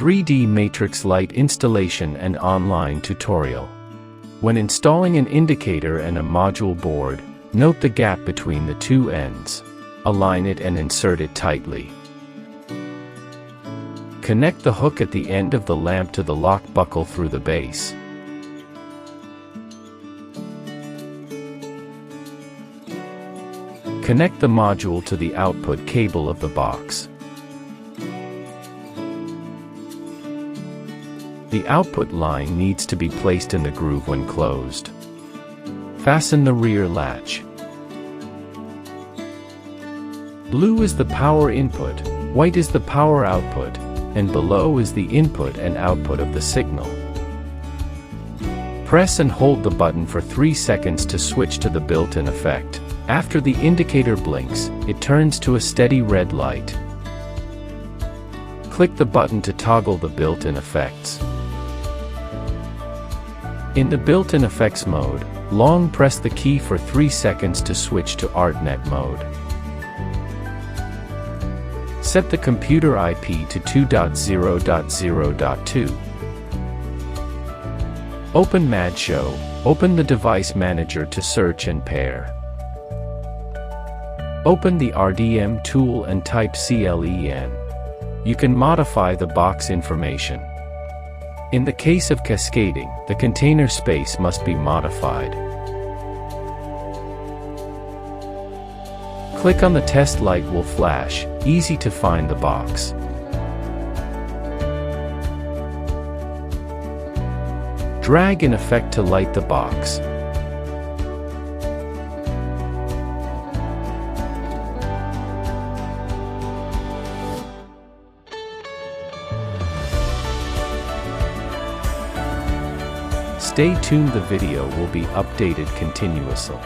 3D matrix light installation and online tutorial. When installing an indicator and a module board, note the gap between the two ends. Align it and insert it tightly. Connect the hook at the end of the lamp to the lock buckle through the base. Connect the module to the output cable of the box. The output line needs to be placed in the groove when closed. Fasten the rear latch. Blue is the power input, white is the power output, and below is the input and output of the signal. Press and hold the button for 3 seconds to switch to the built-in effect. After the indicator blinks, it turns to a steady red light. Click the button to toggle the built-in effects. In the built-in effects mode, long press the key for 3 seconds to switch to ArtNet mode. Set the computer IP to 2.0.0.2. Open MadShow. Open the device manager to search and pair. Open the RDM tool and type CLEN. You can modify the box information. In the case of cascading, the container space must be modified. Click on the test light will flash, easy to find the box. Drag an effect to light the box. Stay tuned, the video will be updated continuously.